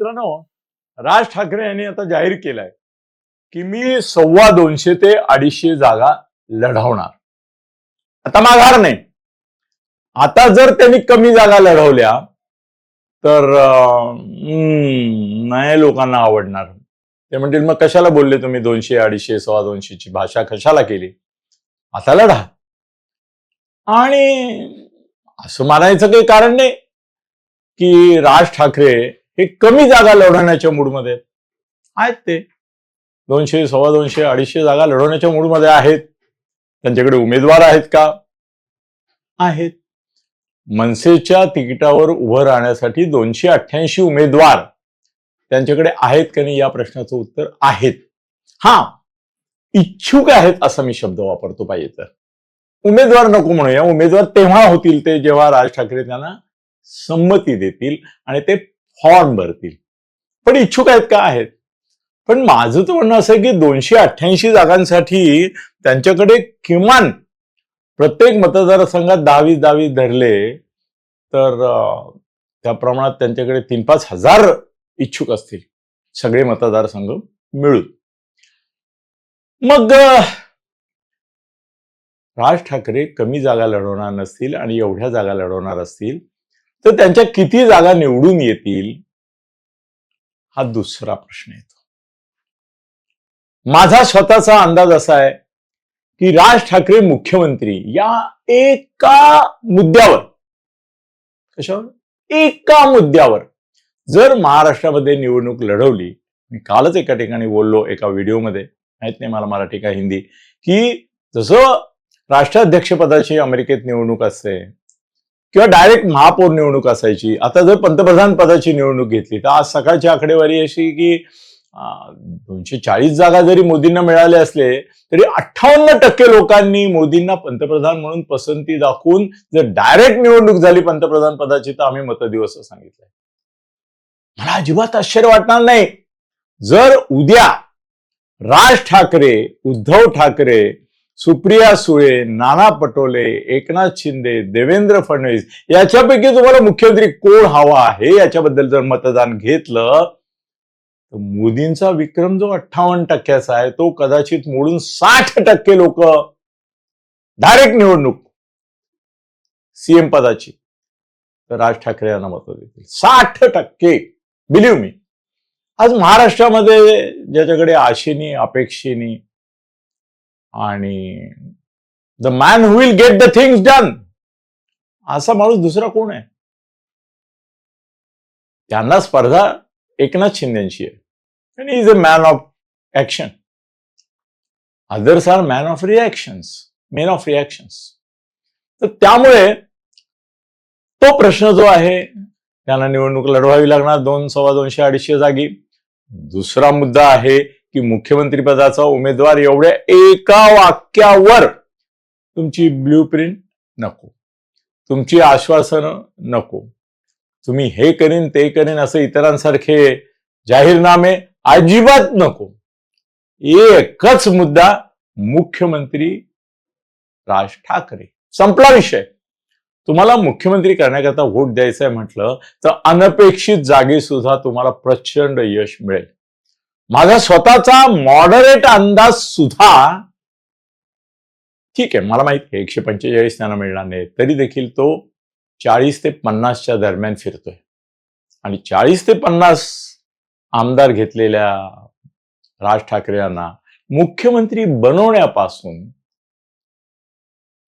मित्रांनो, राज ठाकरे यांनी आता जाहीर केलंय की मी 250 ते 250 जागा लढवणार. आता माघार नाही. आता जर त्यांनी कमी जागा लढवल्या तर नाही लोकांना आवडणार. ते म्हणतील मग कशाला बोलले तुम्ही 200, 250, 250 ची भाषा कशाला केली? आता लढा. आणि असं मानायचं काही कारण नाही की राज ठाकरे हे कमी जागा लढवण्याच्या मूडमध्ये आहेत. ते 200, 250, 250 जागा लढवण्याच्या मूडमध्ये आहेत. त्यांच्याकडे उमेदवार आहेत का? आहेत. मनसेच्या तिकिटावर उभं राहण्यासाठी 288 उमेदवार त्यांच्याकडे आहेत का नाही या प्रश्नाचं उत्तर आहेत. हा, इच्छुक आहेत असा मी शब्द वापरतो पाहिजे तर. उमेदवार नको म्हणूया. उमेदवार तेव्हा होतील ते जेव्हा राज ठाकरे त्यांना संमती देतील आणि ते फॉर्म भरतील. पण इच्छुक आहेत का? आहेत. पण माझं तर म्हणणं असं आहे की 288 जागांसाठी त्यांच्याकडे किमान प्रत्येक मतदारसंघात 10-20 धरले तर त्या प्रमाणात त्यांच्याकडे 3-5 हजार इच्छुक असतील सगळे मतदारसंघ मिळून. मग राज ठाकरे कमी जागा लढवणार नसतील आणि एवढ्या जागा लढवणार असतील तर त्यांच्या किती जागा निवडून येतील हा दुसरा प्रश्न येतो. माझा स्वतःचा अंदाज असा आहे की राज ठाकरे मुख्यमंत्री या एका मुद्द्यावर, कशावर? एका मुद्द्यावर जर महाराष्ट्रामध्ये निवडणूक लढवली, मी कालच एका ठिकाणी बोललो एका व्हिडिओमध्ये, माहित नाही मला मराठी का हिंदी, की जसं राष्ट्राध्यक्षपदाची अमेरिकेत निवडणूक असते किंवा डायरेक्ट महापौर निवडणूक असायची, आता जर पंतप्रधान पदाची निवडणूक घेतली तर आज सकाळची आकडेवारी अशी की 240 जागा जरी मोदींना मिळाले असले तरी 58% लोकांनी मोदींना पंतप्रधान म्हणून पसंती दाखवून जर डायरेक्ट निवडणूक झाली पंतप्रधान पदाची तर आम्ही मत देऊ असं सांगितलंय. मला अजिबात आश्चर्य वाटणार नाही जर उद्या राज ठाकरे, उद्धव ठाकरे, सुप्रिया सुळे, नाना पटोले, एकनाथ शिंदे, देवेंद्र फडणवीस याच्यापैकी तुम्हाला मुख्यमंत्री कोण हवा आहे याच्याबद्दल जर मतदान घेतलं तर मोदींचा विक्रम जो 58% आहे तो कदाचित मोडून 60% लोक डायरेक्ट निवडणूक सीएम पदाची तर राज ठाकरे यांना मत देतील. 60%, बिलीव्ह मी. आज महाराष्ट्रामध्ये ज्याच्याकडे आशेनी, अपेक्षेनी आणि the man who will get the things done असा माणूस दुसरा कोण आहे? त्यांना स्पर्धा एकनाथ शिंदेची आहे. आणि is a man of action. Others are man of reactions, men of reactions. तर त्यामुळे तो प्रश्न जो आहे त्यांना निवडणूक लढवावी लागणार 200, 250, 250 जागी. दुसरा मुद्दा आहे की मुख्यमंत्री पदाचा उमेदवार एवढ्या एका वाक्यावर तुमची ब्ल्यूप्रिंट नको, तुमची आश्वासनं नको, तुम्ही हे करीन ते करीन असं इतरांसारखे जाहीरनामे अजिबात नको. एकच मुद्दा, मुख्यमंत्री राज ठाकरे. संपला विषय. तुम्हाला मुख्यमंत्री करण्याकरता वोट द्यायचं आहे म्हटलं तर अनपेक्षित जागी सुद्धा तुम्हाला प्रचंड यश मिळेल. माझा स्वतःचा मॉडरेट अंदाज सुद्धा, ठीक आहे मला माहिती आहे 145 त्यांना मिळणार नाही, तरी देखील तो 40 ते 50च्या दरम्यान फिरतोय. आणि 40 ते 50 आमदार घेतलेल्या राज ठाकरे यांना मुख्यमंत्री बनवण्यापासून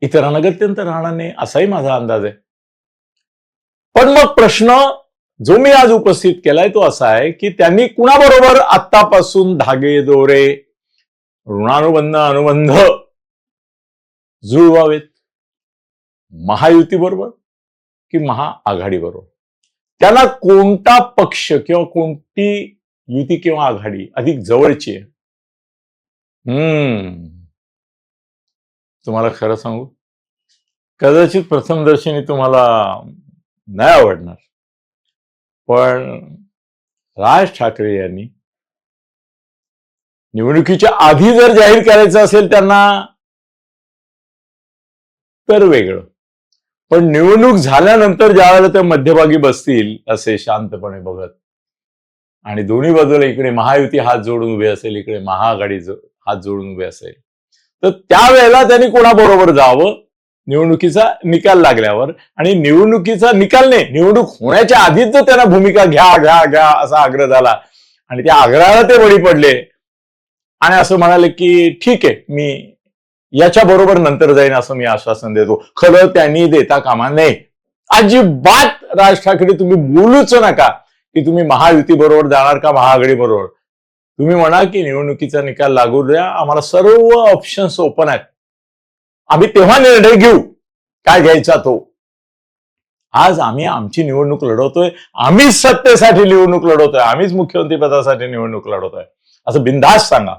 इतरांना गत्यंतर राहणार नाही असाही माझा अंदाज आहे. पण मग प्रश्न जो मी आज उपस्थित केलाय तो असा आहे की त्यांनी कुणाबरोबर आत्तापासून धागे दोरे, ऋणानुबंध, अनुबंध जुळवावेत? महायुती बरोबर की महाआघाडी बरोबर? त्यांना कोणता पक्ष किंवा कोणती युती किंवा आघाडी अधिक जवळची आहे? तुम्हाला खरं सांगू, कदाचित प्रथमदर्शनी तुम्हाला नाही आवडणार, पण राज ठाकरे यांनी निवडणुकीच्या आधी जर जाहीर करायचं असेल त्यांना तर वेगळं, पण निवडणूक झाल्यानंतर ज्यावेळेला ते मध्यभागी बसतील असे शांतपणे बघत आणि दोन्ही बाजूला इकडे महायुती हात जोडून उभे असेल, इकडे महाआघाडी हात जोडून उभे असेल, तर त्यावेळेला त्यांनी कोणाबरोबर जावं निवडणुकीचा निकाल लागल्यावर. आणि निवडणुकीचा निकाल नाही, निवडणूक होण्याच्या आधीच जर त्यांना भूमिका घ्या घ्या घ्या असा आग्रह झाला आणि त्या आग्रहाला ते बळी पडले आणि असं म्हणाले की ठीक आहे, मी याच्या बरोबर नंतर जाईन असं मी आश्वासन देतो, खरं त्यांनी देता कामा नये. अजिबात राज ठाकरे तुम्ही बोलूच नका की तुम्ही महायुती बरोबर जाणार का महाआघाडी बरोबर. तुम्ही म्हणा की निवडणुकीचा निकाल लागू द्या, आम्हाला सर्व ऑप्शन्स ओपन आहेत, आम्ही तेव्हा निर्णय घेऊ काय घ्यायचा तो. आज आम्ही आमची निवडणूक लढवतोय, आम्हीच सत्तेसाठी निवडणूक लढवतोय, आम्हीच मुख्यमंत्री पदासाठी निवडणूक लढवतोय असं बिनधास्त सांगा.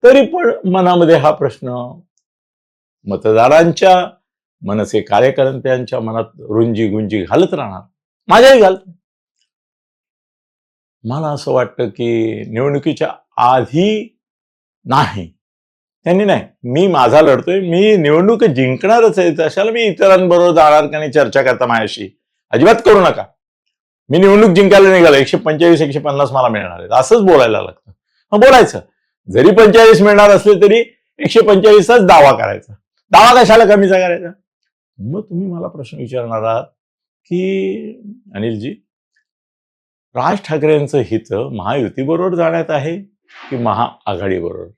तरी पण मनामध्ये हा प्रश्न मतदारांच्या मनसे कार्यकर्त्यांच्या मनात रुंजी गुंजी घालत राहणार, माझ्याही घालत. मला असं वाटतं की निवडणुकीच्या आधी नाही, त्यांनी नाही, मी माझा लढतोय, मी निवडणूक जिंकणारच आहे, तशाला मी इतरांबरोबर जाणार का नाही चर्चा करता माझ्याशी, अजिबात करू नका. मी निवडणूक जिंकायला निघालो, 125 150 मला मिळणार आहेत असंच बोलायला लागतं. मग बोलायचं, जरी 45 मिळणार असले तरी 125चाच दावा करायचा. दावा कशाला कमीचा करायचा. मग तुम्ही मला प्रश्न विचारणार आहात की अनिलजी, राज ठाकरेंचं हित महायुती बरोबर जाण्यात आहे की महाआघाडी बरोबर.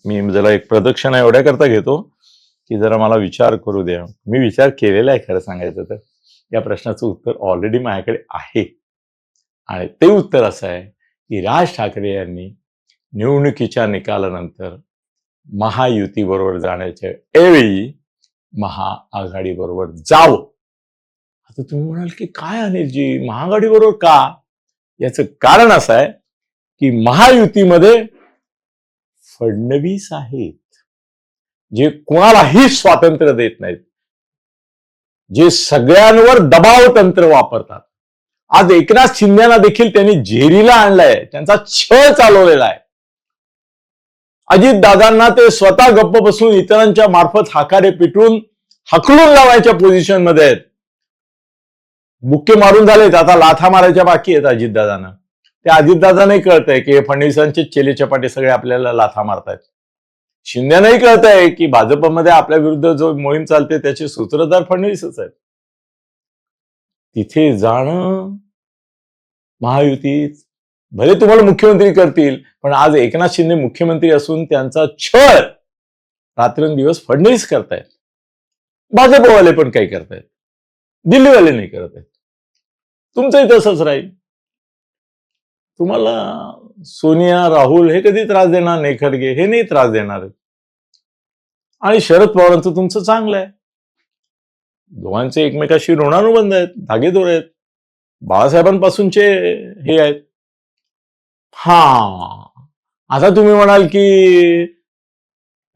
मी जरा एक प्रदक्षिणा एवढ्या करता घेतो की जरा मला विचार करू द्या. मी विचार केलेला आहे खरं सांगायचं तर. या प्रश्नाचं उत्तर ऑलरेडी माझ्याकडे आहे आणि ते उत्तर असं आहे की राज ठाकरे यांनी निवडणुकीच्या निकालानंतर महायुती बरोबर जाण्याच्या ऐवजी महाआघाडी बरोबर जावं. आता तुम्ही म्हणाल की काय अनिलजी, महाआघाडी बरोबर का? याचं कारण असं आहे की महायुतीमध्ये फडणवीस आहेत, जे कोणालाही स्वातंत्र्य देत नाहीत, जे सगळ्यांवर दबाव तंत्र वापरतात. आज एकनाथ शिंदेना देखील त्यांनी जेरीला आणलाय, त्यांचा छळ चालवलेला आहे. अजित दादांना ते स्वतः गप्प बसून इतरांच्या मार्फत हाकारे पिटून हकलून लावायच्या पोझिशन मध्ये आहेत. बुक्के मारून झालेत, आता लाथा मारायच्या बाकी आहेत अजितदादांना. त्या अजितदादांनाही कळतंय की फडणवीसांचे चेले चपाटे सगळे आपल्याला लाथा मारतायत. शिंदेनाही कळतंय की भाजपमध्ये आपल्या विरुद्ध जो मोहीम चालते त्याचे सूत्रधार फडणवीसच आहेत. तिथे जाणं महायुतीत भले तुम्हाला मुख्यमंत्री करतील, पण आज एकनाथ शिंदे मुख्यमंत्री असून त्यांचा छळ रात्रंदिवस फडणवीस करतायत. भाजपवाले पण काही करतायत, दिल्लीवाले नाही करत आहेत. तुमचंही तसंच राहील. तुम्हाला सोनिया राहुल हे कधी त्रास देणार नाही, खडगे हे नाही त्रास देणार आहेत. आणि शरद पवारांचं तुमचं चांगलं आहे, दोघांचे एकमेकाशी ऋणानुबंध आहेत, धागेदोर आहेत, बाळासाहेबांपासूनचे हे आहेत. आता तुम्ही म्हणाल की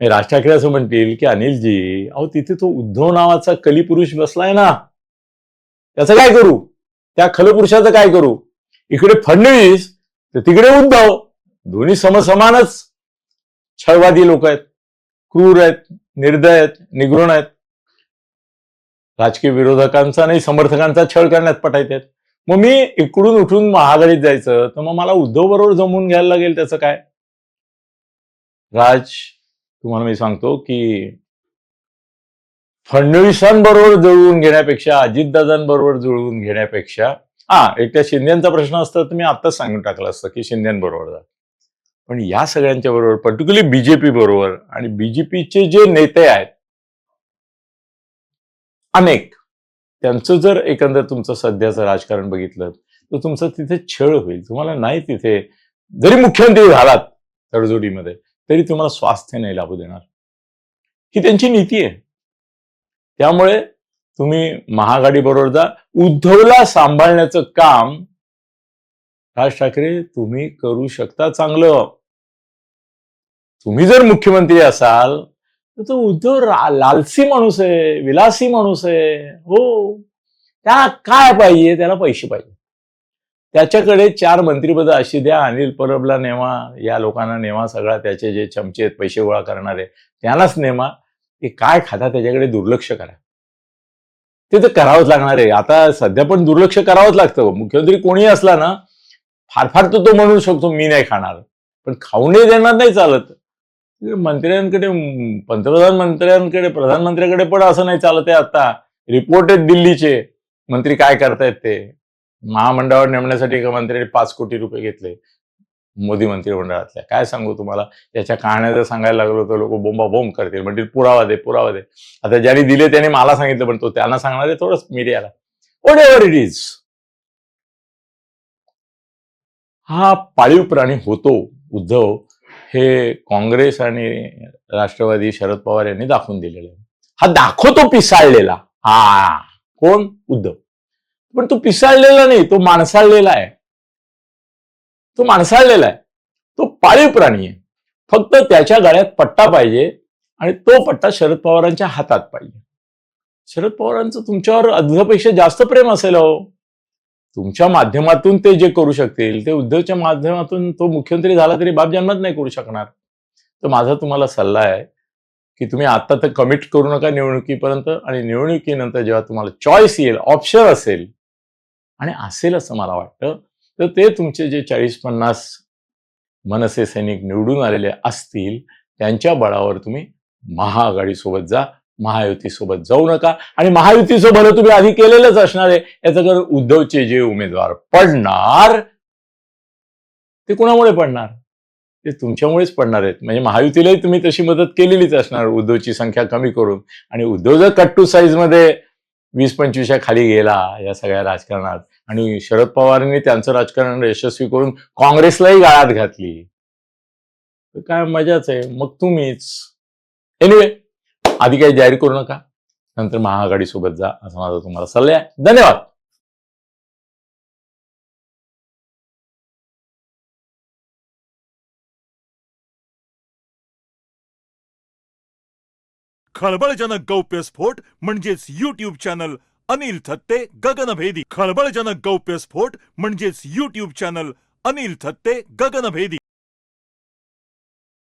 राज ठाकरे असं म्हणतील की अनिलजी, अहो तिथे तो उद्धव नावाचा कलिपुरुष बसलाय ना, त्याचं काय करू, त्या खलपुरुषाचं काय करू. इकडे फडणवीस तर तिकडे उद्धव, दोन्ही समसमानच छळवादी लोक आहेत, क्रूर आहेत, निर्दय आहेत, निगृण आहेत, राजकीय विरोधकांचा नाही समर्थकांचा छळ करण्यात पटायत आहेत. मग मी इकडून उठून महाआघाडीत जायचं तर मग मला उद्धव बरोबर जमवून घ्यायला लागेल, त्याचं काय. राज, तुम्हाला मी सांगतो की फडणवीसांबरोबर जुळवून घेण्यापेक्षा, अजितदादांबरोबर जुळवून घेण्यापेक्षा, एक त्या शिंदेचा प्रश्न असता तर मी आत्ताच सांगून टाकलं असतं की शिंदेबरोबर जा. पण या सगळ्यांच्या बरोबर, पर्टिक्युलरली बीजेपी बरोबर, आणि बीजेपीचे जे नेते आहेत अनेक, त्यांचं जर एकंदर तुमचं सध्याचं राजकारण बघितलं तर तुमचं तिथे छळ होईल. तुम्हाला नाही तिथे, जरी मुख्यमंत्री झालात तडजोडीमध्ये, तरी तुम्हाला स्वास्थ्य नाही लाभू देणार. ही त्यांची नीती आहे. त्यामुळे तुम्ही महाआघाडी बरोबर जा. उद्धवला सांभाळण्याचं काम राज ठाकरे तुम्ही करू शकता चांगलं. तुम्ही जर मुख्यमंत्री असाल तर तो उद्धव लालसी माणूस आहे, विलासी माणूस आहे. हो, त्याला काय पाहिजे, त्याला पैसे पाहिजे. त्याच्याकडे 4 मंत्रिपद अशी द्या, अनिल परबला नेमा, या लोकांना नेमा, सगळा त्याचे जे चमचे आहेत पैसे गोळा करणारे त्यांनाच नेमा. ते काय खाता त्याच्याकडे दुर्लक्ष करा. ते तर करावंच लागणार आहे. आता सध्या पण दुर्लक्ष करावंच लागतं. मुख्यमंत्री कोणी असला ना, फार फार तो म्हणू शकतो मी नाही खाणार, पण खाऊ नाही देणार नाही चालत. मंत्र्यांकडे, पंतप्रधान मंत्र्यांकडे, प्रधानमंत्र्यांकडे पण असं नाही चालत आहे. आता रिपोर्ट आहेत दिल्लीचे, मंत्री काय करतायत ते. महामंडळावर नेमण्यासाठी एका मंत्र्याने 5 कोटी रुपये घेतले मोदी मंत्रिमंडळातल्या. काय सांगू तुम्हाला, त्याच्या कहाण्या जर सांगायला लागलो तर लोक बोंबाबोंब करतील, म्हणजे पुरावा दे पुरावा दे. आता ज्यांनी दिले त्याने मला सांगितलं, पण तो त्यांना सांगणार आहे थोडंच मीडियाला. व्हॉट एव्हर इट इज, हा पाळीव प्राणी होतो उद्धव, हे काँग्रेस आणि राष्ट्रवादी शरद पवार यांनी दाखवून दिलेलं आहे. हा दाखवतो पिसाळलेला. हा कोण? उद्धव. पण तो पिसाळलेला नाही, तो माणसाळलेला आहे. तो माणसाळलेला आहे, तो पाळीव प्राणी आहे. फक्त त्याच्या गळ्यात पट्टा पाहिजे आणि तो पट्टा शरद पवारांच्या हातात पाहिजे. शरद पवारांचं तुमच्यावर अध्यक्षापेक्षा जास्त प्रेम असेल हो. तुमच्या माध्यमातून ते जे करू शकतील ते उद्धवच्या माध्यमातून तो मुख्यमंत्री झाला तरी बाप जन्मात नाही करू शकणार. तर माझा तुम्हाला सल्ला आहे की तुम्ही आता तर कमिट करू नका निवडणुकीपर्यंत, आणि निवडणुकीनंतर जेव्हा तुम्हाला चॉईस येईल, ऑप्शन असेल, आणि असेल असं मला वाटतं, तर ते तुमचे जे 40-50 मनसे सैनिक निवडून आलेले असतील त्यांच्या बळावर तुम्ही महाआघाडीसोबत जा, महायुतीसोबत जाऊ नका. आणि महायुतीचं भलं तुम्ही आधी केलेलंच असणार आहे. याचं कारण उद्धवचे जे उमेदवार पडणार ते कुणामुळे पडणार? ते तुमच्यामुळेच पडणार आहेत. म्हणजे महायुतीलाही तुम्ही तशी मदत केलेलीच असणार उद्धवची संख्या कमी करून. आणि उद्धव जर कट्टू साईज मध्ये 20-25 खाली गेला या सगळ्या राजकारणात, आणि शरद पवारांनी त्यांचं राजकारण यशस्वी करून काँग्रेसलाही गाळात घातली, तर काय मजाच आहे. मग तुम्हीच एनिवे आधी काही जाहीर करू नका, नंतर महाआघाडी सोबत जा, असा माझा तुम्हाला सल्ला आहे. धन्यवाद. खळबळजनक गौप्यस्फोट म्हणजेच यूट्यूब चॅनल अनिल थत्ते गगनभेदी. खळबळजनक गौप्यस्फोट म्हणजेच यूट्यूब चॅनल अनिल थत्ते गगनभेदी.